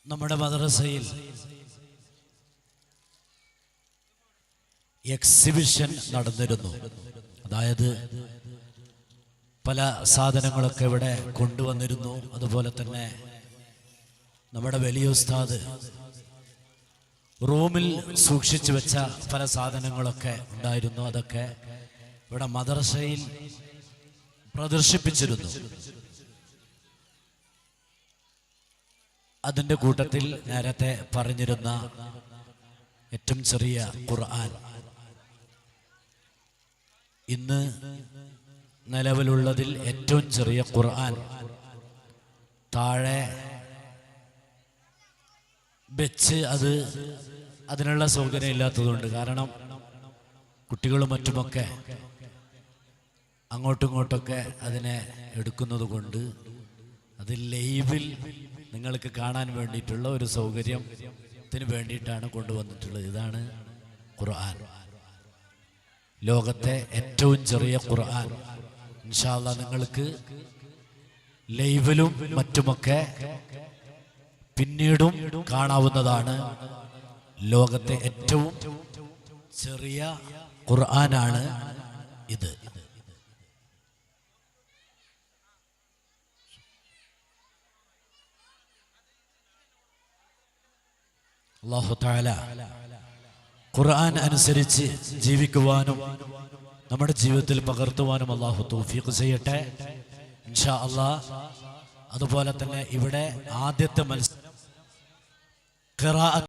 നമ്മുടെ മദ്രസയിൽ എക്സിബിഷൻ നടന്നിരുന്നു. അതായത് പല സാധനങ്ങളൊക്കെ ഇവിടെ കൊണ്ടുവന്നിരുന്നു. അതുപോലെ തന്നെ നമ്മുടെ വലിയ ഉസ്താദ് റൂമിൽ സൂക്ഷിച്ചു വെച്ച പല സാധനങ്ങളൊക്കെ ഉണ്ടായിരുന്നു. അതൊക്കെ ഇവിടെ മദ്രസയിൽ പ്രദർശിപ്പിച്ചിരുന്നു. അതിൻ്റെ കൂട്ടത്തിൽ നേരത്തെ പറഞ്ഞിരുന്ന ഏറ്റവും ചെറിയ ഖുർആൻ, ഇന്ന് നിലവിലുള്ളതിൽ ഏറ്റവും ചെറിയ ഖുർആൻ താഴെ വെച്ച് അതിനുള്ള സൗകര്യം ഇല്ലാത്തതുകൊണ്ട്, കാരണം കുട്ടികളും മറ്റുമൊക്കെ അങ്ങോട്ടും ഇങ്ങോട്ടൊക്കെ അതിനെ എടുക്കുന്നത് കൊണ്ട് അത് ലൈവിൽ നിങ്ങൾക്ക് കാണാൻ വേണ്ടിയിട്ടുള്ള ഒരു സൗകര്യത്തിന് വേണ്ടിയിട്ടാണ് കൊണ്ടുവന്നിട്ടുള്ളത്. ഇതാണ് ഖുർആൻ, ലോകത്തെ ഏറ്റവും ചെറിയ ഖുർആൻ. ഇൻഷാ അല്ലാഹ് നിങ്ങൾക്ക് ലൈവിലും മറ്റുമൊക്കെ പിന്നീടും കാണാവുന്നതാണ്. ലോകത്തെ ഏറ്റവും ചെറിയ ഖുർആനാണ് ഇത്. അല്ലാഹു തആല ഖുർആൻ അനുസരിച്ച് ജീവിക്കുവാനും നമ്മുടെ ജീവിതത്തിൽ പകർത്തുവാനും അല്ലാഹു തൗഫീഖ് ചെയ്യട്ടെ ഇൻഷാ അല്ലാഹ്. അതുപോലെ തന്നെ ഇവിടെ ആദ്യത്തെ ഖിറാഅത്ത്